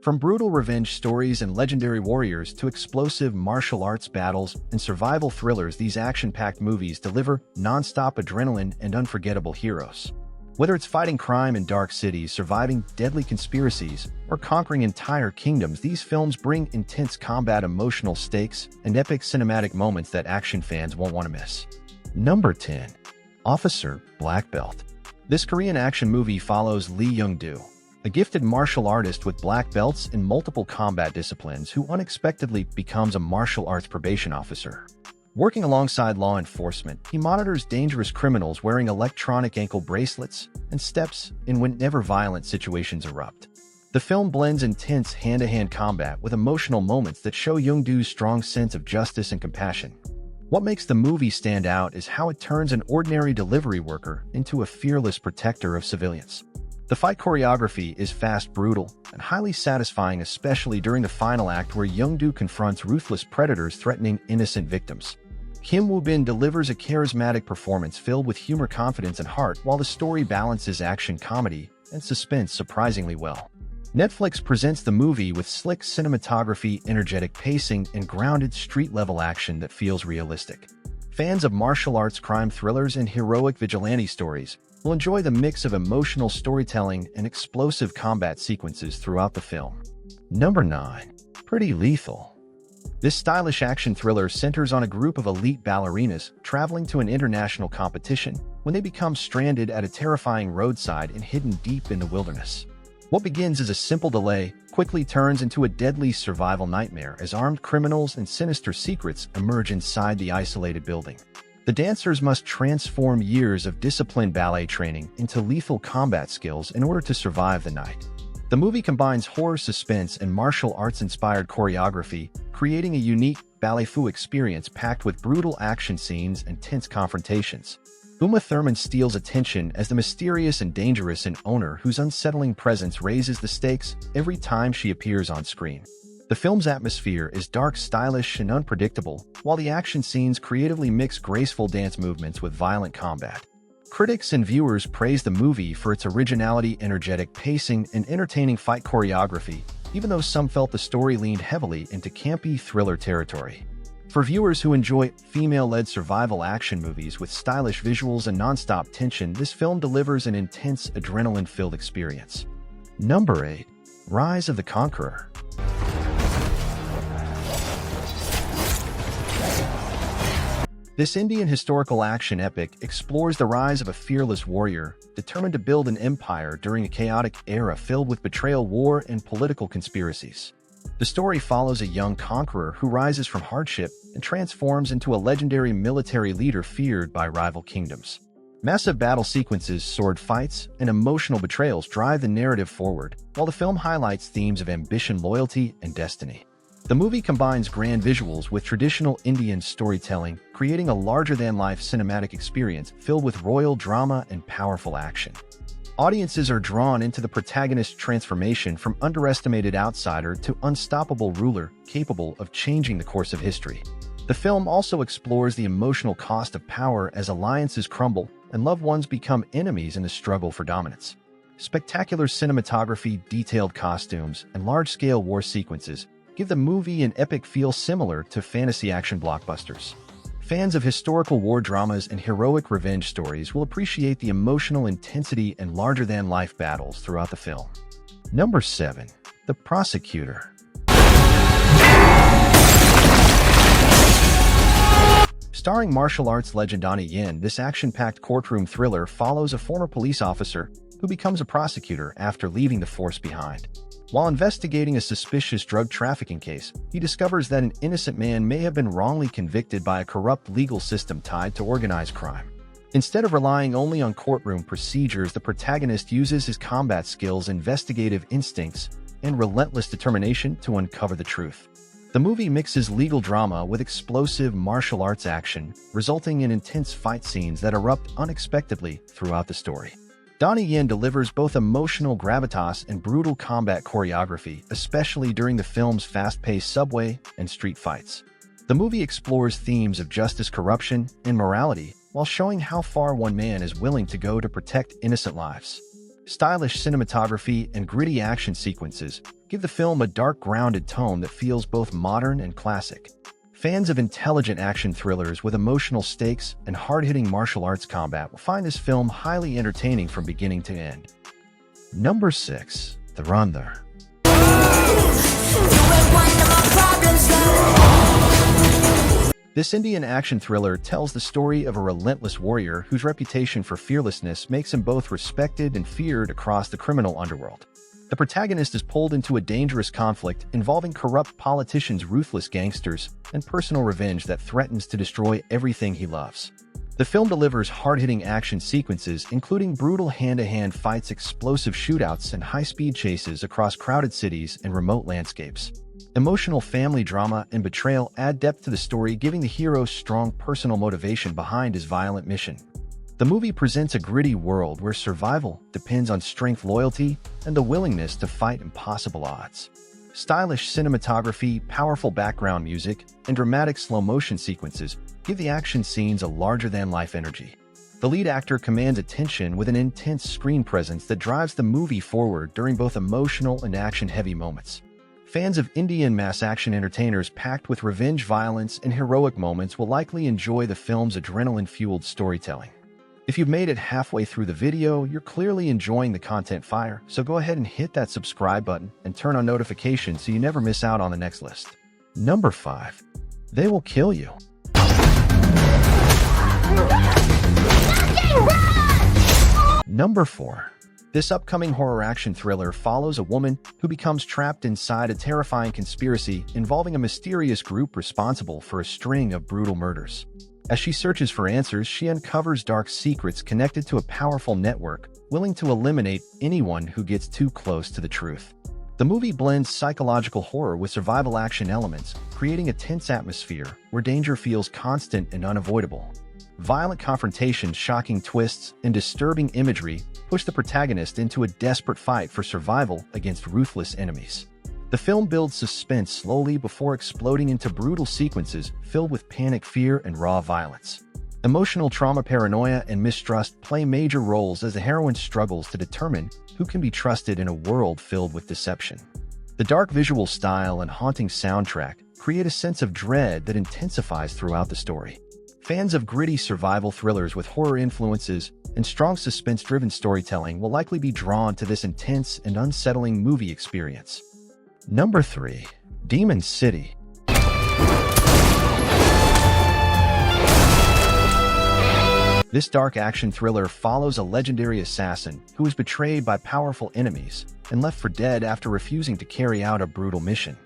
From brutal revenge stories and legendary warriors to explosive martial arts battles and survival thrillers, these action-packed movies deliver non-stop adrenaline and unforgettable heroes. Whether it's fighting crime in dark cities, surviving deadly conspiracies, or conquering entire kingdoms, these films bring intense combat, emotional stakes, and epic cinematic moments that action fans won't want to miss. Number 10. Officer Black Belt. This Korean action movie follows Lee Young-do, a gifted martial artist with black belts in multiple combat disciplines who unexpectedly becomes a martial arts probation officer. Working alongside law enforcement, he monitors dangerous criminals wearing electronic ankle bracelets and steps in whenever violent situations erupt. The film blends intense hand-to-hand combat with emotional moments that show Young-do's strong sense of justice and compassion. What makes the movie stand out is how it turns an ordinary delivery worker into a fearless protector of civilians. The fight choreography is fast, brutal, and highly satisfying, especially during the final act where Young-do confronts ruthless predators threatening innocent victims. Kim Woo-bin delivers a charismatic performance filled with humor, confidence, and heart, while the story balances action, comedy, and suspense surprisingly well. Netflix presents the movie with slick cinematography, energetic pacing, and grounded street-level action that feels realistic. Fans of martial arts, crime thrillers, and heroic vigilante stories will enjoy the mix of emotional storytelling and explosive combat sequences throughout the film. Number 9. Pretty Lethal. This stylish action thriller centers on a group of elite ballerinas traveling to an international competition when they become stranded at a terrifying roadside and hidden deep in the wilderness. What begins as a simple delay quickly turns into a deadly survival nightmare as armed criminals and sinister secrets emerge inside the isolated building. The dancers must transform years of disciplined ballet training into lethal combat skills in order to survive the night. The movie combines horror, suspense, and martial arts-inspired choreography, creating a unique ballet-fu experience packed with brutal action scenes and tense confrontations. Uma Thurman steals attention as the mysterious and dangerous owner whose unsettling presence raises the stakes every time she appears on screen. The film's atmosphere is dark, stylish, and unpredictable, while the action scenes creatively mix graceful dance movements with violent combat. Critics and viewers praise the movie for its originality, energetic pacing, and entertaining fight choreography, even though some felt the story leaned heavily into campy thriller territory. For viewers who enjoy female-led survival action movies with stylish visuals and non-stop tension, this film delivers an intense, adrenaline-filled experience. Number 8. Rise of the Conqueror. This Indian historical action epic explores the rise of a fearless warrior determined to build an empire during a chaotic era filled with betrayal, war, and political conspiracies. The story follows a young conqueror who rises from hardship and transforms into a legendary military leader feared by rival kingdoms. Massive battle sequences, sword fights, and emotional betrayals drive the narrative forward, while the film highlights themes of ambition, loyalty, and destiny. The movie combines grand visuals with traditional Indian storytelling, creating a larger-than-life cinematic experience filled with royal drama and powerful action. Audiences are drawn into the protagonist's transformation from underestimated outsider to unstoppable ruler capable of changing the course of history. The film also explores the emotional cost of power as alliances crumble and loved ones become enemies in the struggle for dominance. Spectacular cinematography, detailed costumes, and large-scale war sequences give the movie an epic feel similar to fantasy action blockbusters. Fans of historical war dramas and heroic revenge stories will appreciate the emotional intensity and larger-than-life battles throughout the film. Number 7. The Prosecutor. Starring martial arts legend Donnie Yen, this action-packed courtroom thriller follows a former police officer who becomes a prosecutor after leaving the force behind. While investigating a suspicious drug trafficking case, he discovers that an innocent man may have been wrongly convicted by a corrupt legal system tied to organized crime. Instead of relying only on courtroom procedures, the protagonist uses his combat skills, investigative instincts, and relentless determination to uncover the truth. The movie mixes legal drama with explosive martial arts action, resulting in intense fight scenes that erupt unexpectedly throughout the story. Donnie Yen delivers both emotional gravitas and brutal combat choreography, especially during the film's fast-paced subway and street fights. The movie explores themes of justice, corruption, and morality, while showing how far one man is willing to go to protect innocent lives. Stylish cinematography and gritty action sequences give the film a dark, grounded tone that feels both modern and classic. Fans of intelligent action thrillers with emotional stakes and hard-hitting martial arts combat will find this film highly entertaining from beginning to end. Number 6. Dhurandhar. This Indian action thriller tells the story of a relentless warrior whose reputation for fearlessness makes him both respected and feared across the criminal underworld. The protagonist is pulled into a dangerous conflict involving corrupt politicians, ruthless gangsters, and personal revenge that threatens to destroy everything he loves. The film delivers hard-hitting action sequences, including brutal hand-to-hand fights, explosive shootouts, and high-speed chases across crowded cities and remote landscapes. Emotional family drama and betrayal add depth to the story, giving the hero strong personal motivation behind his violent mission. The movie presents a gritty world where survival depends on strength, loyalty, and the willingness to fight impossible odds. Stylish cinematography, powerful background music, and dramatic slow-motion sequences give the action scenes a larger-than-life energy. The lead actor commands attention with an intense screen presence that drives the movie forward during both emotional and action-heavy moments. Fans of Indian mass action entertainers packed with revenge, violence, and heroic moments will likely enjoy the film's adrenaline-fueled storytelling. If you've made it halfway through the video, you're clearly enjoying the content fire, so go ahead and hit that subscribe button and turn on notifications so you never miss out on the next list. Number 5. They Will Kill You. Number 4. This upcoming horror action thriller follows a woman who becomes trapped inside a terrifying conspiracy involving a mysterious group responsible for a string of brutal murders. As she searches for answers, she uncovers dark secrets connected to a powerful network willing to eliminate anyone who gets too close to the truth. The movie blends psychological horror with survival action elements, creating a tense atmosphere where danger feels constant and unavoidable. Violent confrontations, shocking twists, and disturbing imagery push the protagonist into a desperate fight for survival against ruthless enemies. The film builds suspense slowly before exploding into brutal sequences filled with panic, fear, and raw violence. Emotional trauma, paranoia, and mistrust play major roles as the heroine struggles to determine who can be trusted in a world filled with deception. The dark visual style and haunting soundtrack create a sense of dread that intensifies throughout the story. Fans of gritty survival thrillers with horror influences and strong suspense-driven storytelling will likely be drawn to this intense and unsettling movie experience. Number 3. Demon City. This dark action thriller follows a legendary assassin who is betrayed by powerful enemies and left for dead after refusing to carry out a brutal mission.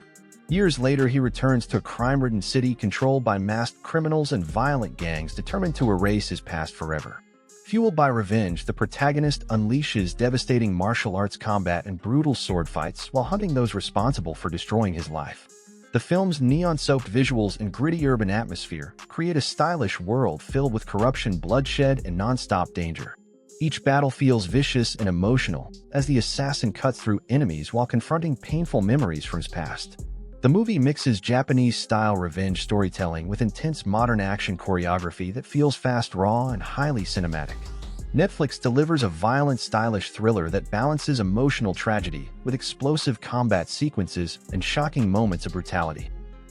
Years later, he returns to a crime-ridden city controlled by masked criminals and violent gangs determined to erase his past forever. Fueled by revenge, the protagonist unleashes devastating martial arts combat and brutal sword fights while hunting those responsible for destroying his life. The film's neon-soaked visuals and gritty urban atmosphere create a stylish world filled with corruption, bloodshed, and non-stop danger. Each battle feels vicious and emotional as the assassin cuts through enemies while confronting painful memories from his past. The movie mixes Japanese-style revenge storytelling with intense modern action choreography that feels fast, raw, and highly cinematic. Netflix delivers a violent, stylish thriller that balances emotional tragedy with explosive combat sequences and shocking moments of brutality.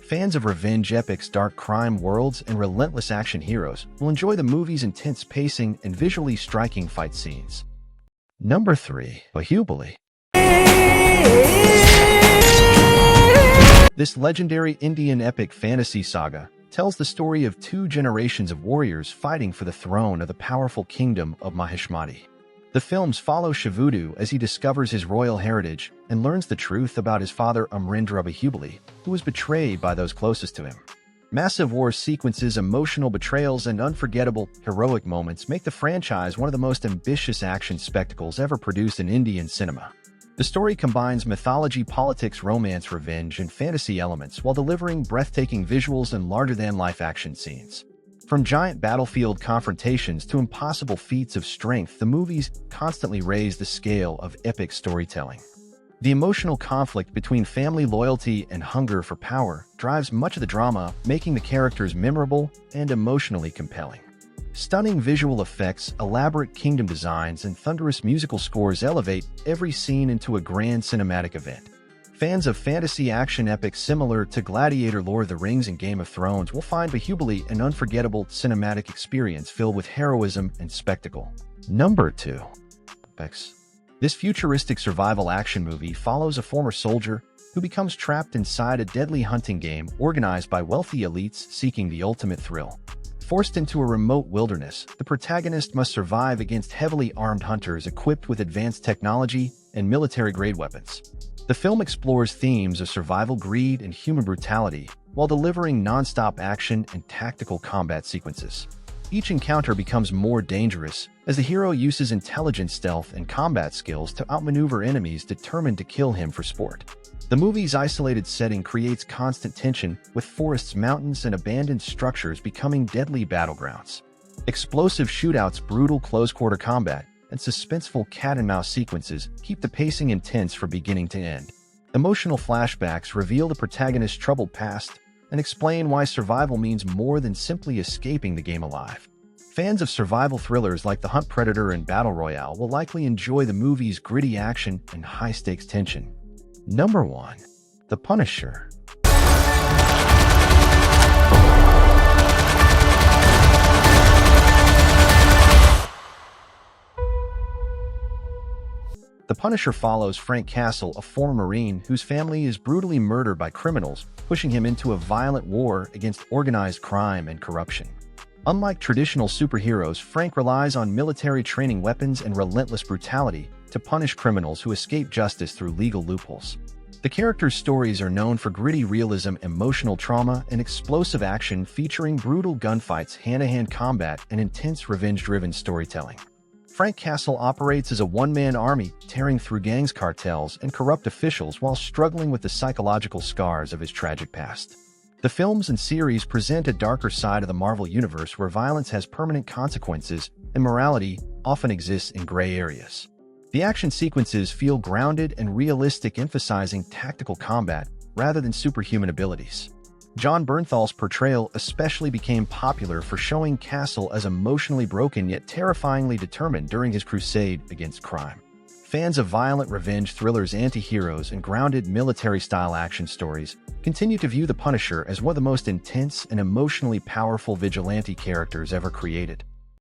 Fans of revenge epics, dark crime worlds, and relentless action heroes will enjoy the movie's intense pacing and visually striking fight scenes. Number 3. Baahubali. This legendary Indian epic fantasy saga tells the story of 2 generations of warriors fighting for the throne of the powerful kingdom of Mahishmati. The films follow Shivudu as he discovers his royal heritage and learns the truth about his father Amrindra Baahubali, who was betrayed by those closest to him. Massive war sequences, emotional betrayals, and unforgettable, heroic moments make the franchise one of the most ambitious action spectacles ever produced in Indian cinema. The story combines mythology, politics, romance, revenge, and fantasy elements while delivering breathtaking visuals and larger-than-life action scenes. From giant battlefield confrontations to impossible feats of strength, the movies constantly raise the scale of epic storytelling. The emotional conflict between family loyalty and hunger for power drives much of the drama, making the characters memorable and emotionally compelling. Stunning visual effects, elaborate kingdom designs, and thunderous musical scores elevate every scene into a grand cinematic event. Fans of fantasy action epics similar to Gladiator, Lord of the Rings, and Game of Thrones will find Baahubali an unforgettable cinematic experience filled with heroism and spectacle. Number 2. This futuristic survival action movie follows a former soldier who becomes trapped inside a deadly hunting game organized by wealthy elites seeking the ultimate thrill. Forced into a remote wilderness, the protagonist must survive against heavily armed hunters equipped with advanced technology and military-grade weapons. The film explores themes of survival greed and human brutality while delivering non-stop action and tactical combat sequences. Each encounter becomes more dangerous as the hero uses intelligent stealth and combat skills to outmaneuver enemies determined to kill him for sport. The movie's isolated setting creates constant tension, with forests, mountains, and abandoned structures becoming deadly battlegrounds. Explosive shootouts, brutal close-quarter combat, and suspenseful cat-and-mouse sequences keep the pacing intense from beginning to end. Emotional flashbacks reveal the protagonist's troubled past and explain why survival means more than simply escaping the game alive. Fans of survival thrillers like The Hunt, Predator, and Battle Royale will likely enjoy the movie's gritty action and high-stakes tension. Number 1. The Punisher. The Punisher follows Frank Castle, a former Marine whose family is brutally murdered by criminals, pushing him into a violent war against organized crime and corruption. Unlike traditional superheroes, Frank relies on military training, weapons, and relentless brutality to punish criminals who escape justice through legal loopholes. The character's stories are known for gritty realism, emotional trauma, and explosive action featuring brutal gunfights, hand-to-hand combat, and intense revenge-driven storytelling. Frank Castle operates as a one-man army, tearing through gangs, cartels, and corrupt officials while struggling with the psychological scars of his tragic past. The films and series present a darker side of the Marvel Universe where violence has permanent consequences and morality often exists in gray areas. The action sequences feel grounded and realistic, emphasizing tactical combat rather than superhuman abilities. John Bernthal's portrayal especially became popular for showing Castle as emotionally broken yet terrifyingly determined during his crusade against crime. Fans of violent revenge thrillers, anti-heroes, and grounded military-style action stories continue to view the Punisher as one of the most intense and emotionally powerful vigilante characters ever created.